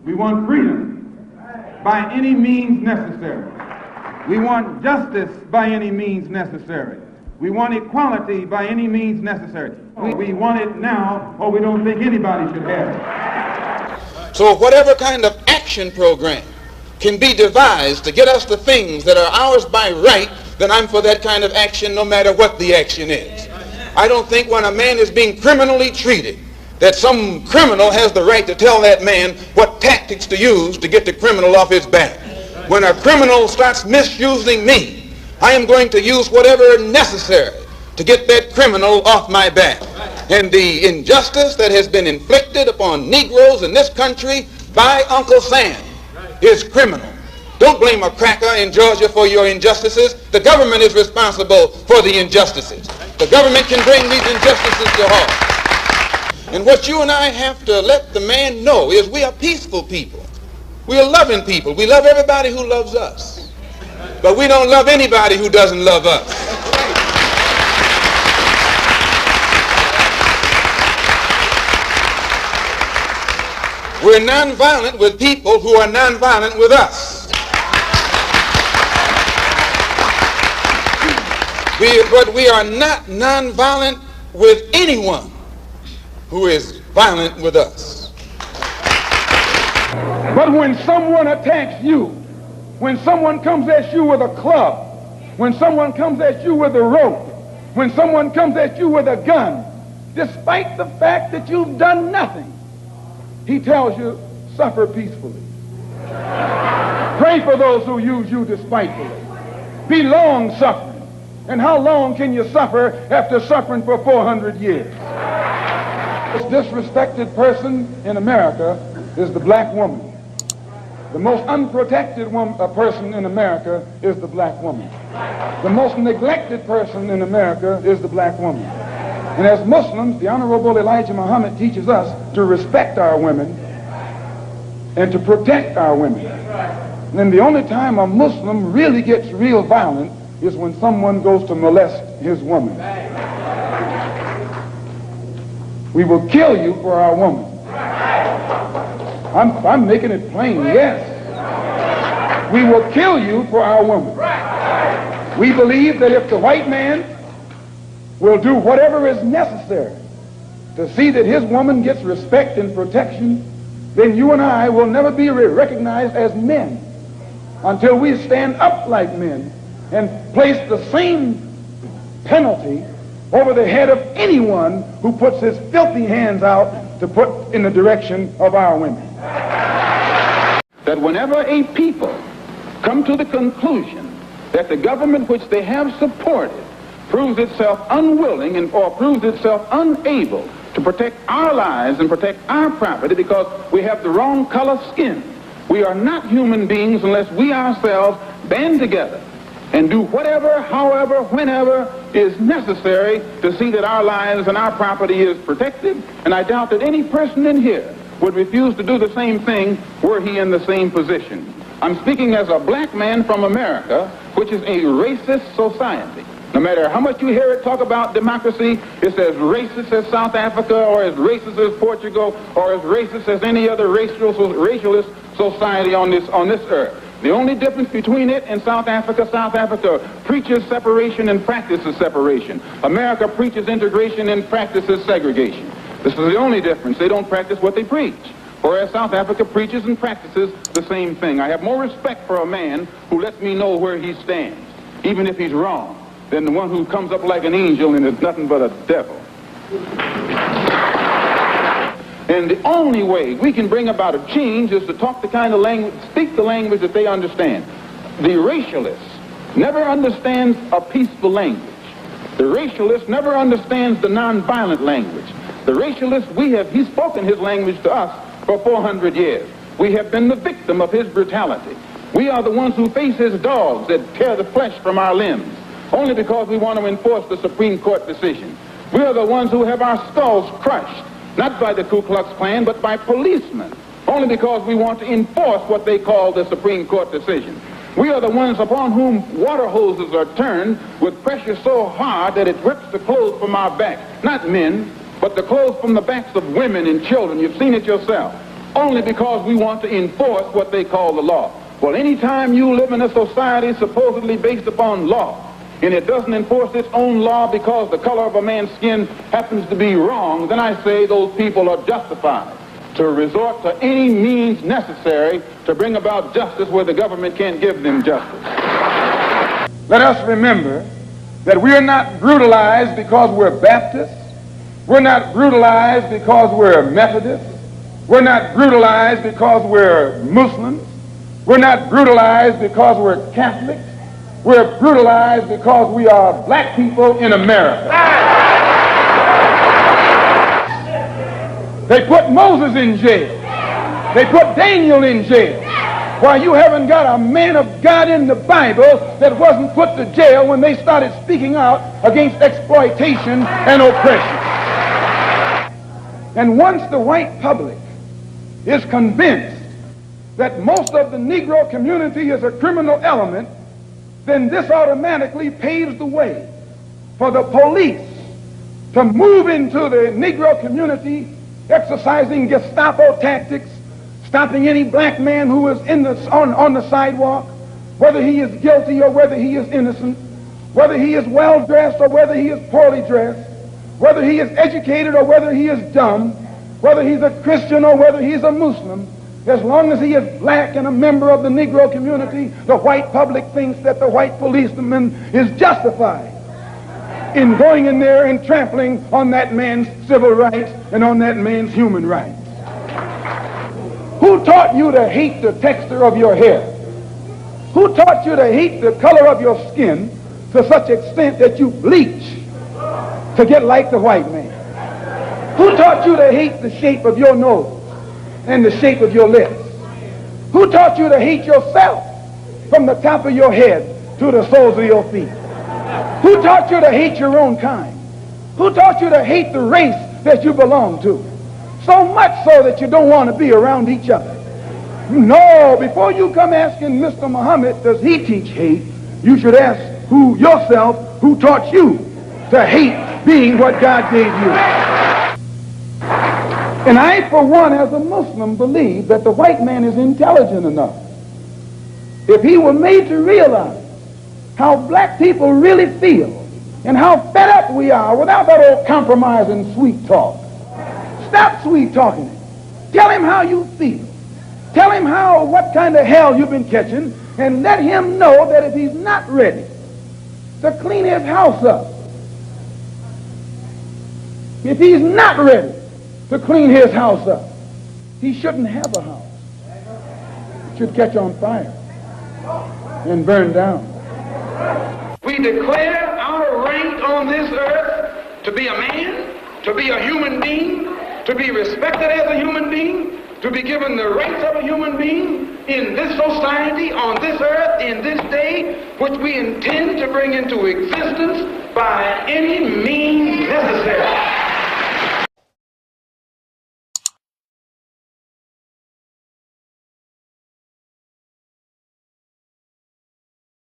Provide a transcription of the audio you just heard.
We want freedom by any means necessary. We want justice by any means necessary. We want equality by any means necessary. We want it now, or we don't think anybody should have it. So whatever kind of action program can be devised to get us the things that are ours by right, then I'm for that kind of action no matter what the action is. I don't think when a man is being criminally treated that some criminal has the right to tell that man what tactics to use to get the criminal off his back. When a criminal starts misusing me, I am going to use whatever necessary to get that criminal off my back. And the injustice that has been inflicted upon Negroes in this country by Uncle Sam is criminal. Don't blame a cracker in Georgia for your injustices. The government is responsible for the injustices. The government can bring these injustices to halt. And what you and I have to let the man know is we are peaceful people. We are loving people. We love everybody who loves us. But we don't love anybody who doesn't love us. We're nonviolent with people who are nonviolent with us. But we are not nonviolent with anyone who is violent with us. But when someone attacks you, when someone comes at you with a club, when someone comes at you with a rope, when someone comes at you with a gun, despite the fact that you've done nothing, he tells you, suffer peacefully. Pray for those who use you despitefully. Be long-suffering. And how long can you suffer after suffering for 400 years? The most disrespected person in America is the black woman. The most unprotected person in America is the black woman. The most neglected person in America is the black woman. And as Muslims, the Honorable Elijah Muhammad teaches us to respect our women and to protect our women. And the only time a Muslim really gets real violent is when someone goes to molest his woman. We will kill you for our woman. I'm making it plain, yes. We will kill you for our woman. We believe that if the white man will do whatever is necessary to see that his woman gets respect and protection, then you and I will never be recognized as men until we stand up like men and place the same penalty over the head of anyone who puts his filthy hands out to put in the direction of our women. That whenever a people come to the conclusion that the government which they have supported proves itself unwilling or proves itself unable to protect our lives and protect our property because we have the wrong color skin, we are not human beings unless we ourselves band together and do whatever, however, whenever is necessary to see that our lives and our property is protected. And I doubt that any person in here would refuse to do the same thing were he in the same position. I'm speaking as a black man from America, which is a racist society. No matter how much you hear it talk about democracy, it's as racist as South Africa or as racist as Portugal or as racist as any other racialist society on this earth. The only difference between it and South Africa preaches separation and practices separation. America preaches integration and practices segregation. This is the only difference. They don't practice what they preach. Whereas South Africa preaches and practices the same thing. I have more respect for a man who lets me know where he stands, even if he's wrong, than the one who comes up like an angel and is nothing but a devil. And the only way we can bring about a change is to talk the kind of language, speak the language that they understand. The racialist never understands a peaceful language. The racialist never understands the nonviolent language. The racialist, he's spoken his language to us for 400 years. We have been the victim of his brutality. We are the ones who face his dogs that tear the flesh from our limbs, only because we want to enforce the Supreme Court decision. We are the ones who have our skulls crushed, not by the Ku Klux Klan, but by policemen, only because we want to enforce what they call the Supreme Court decision. We are the ones upon whom water hoses are turned with pressure so hard that it rips the clothes from our back. Not men, but the clothes from the backs of women and children. You've seen it yourself. only because we want to enforce what they call the law. Well, anytime you live in a society supposedly based upon law, and it doesn't enforce its own law because the color of a man's skin happens to be wrong, then I say those people are justified to resort to any means necessary to bring about justice where the government can't give them justice. Let us remember that we are not brutalized because we're Baptists. We're not brutalized because we're Methodists. We're not brutalized because we're Muslims. We're not brutalized because we're Catholics. We're brutalized because we are black people in America. They put Moses in jail. They put Daniel in jail. Why, you haven't got a man of God in the Bible that wasn't put to jail when they started speaking out against exploitation and oppression. And once the white public is convinced that most of the Negro community is a criminal element, then this automatically paves the way for the police to move into the Negro community, exercising Gestapo tactics, stopping any black man who is on the sidewalk, whether he is guilty or whether he is innocent, whether he is well dressed or whether he is poorly dressed, whether he is educated or whether he is dumb, whether he's a Christian or whether he's a Muslim. As long as he is black and a member of the Negro community, the white public thinks that the white policeman is justified in going in there and trampling on that man's civil rights and on that man's human rights. Who taught you to hate the texture of your hair? Who taught you to hate the color of your skin to such extent that you bleach to get like the white man? Who taught you to hate the shape of your nose and the shape of your lips? Who taught you to hate yourself from the top of your head to the soles of your feet? Who taught you to hate your own kind? Who taught you to hate the race that you belong to? So much so that you don't want to be around each other. No, before you come asking Mr. Muhammad, does he teach hate, you should ask yourself who taught you to hate being what God gave you. And I, for one, as a Muslim, believe that the white man is intelligent enough. If he were made to realize how black people really feel and how fed up we are without that old compromising sweet talk. Stop sweet talking him. Tell him how you feel. Tell him what kind of hell you've been catching, and let him know that if he's not ready to clean his house up, if he's not ready to clean his house up, he shouldn't have a house. It should catch on fire and burn down. We declare our right on this earth to be a man, to be a human being, to be respected as a human being, to be given the rights of a human being in this society, on this earth, in this day, which we intend to bring into existence by any means necessary.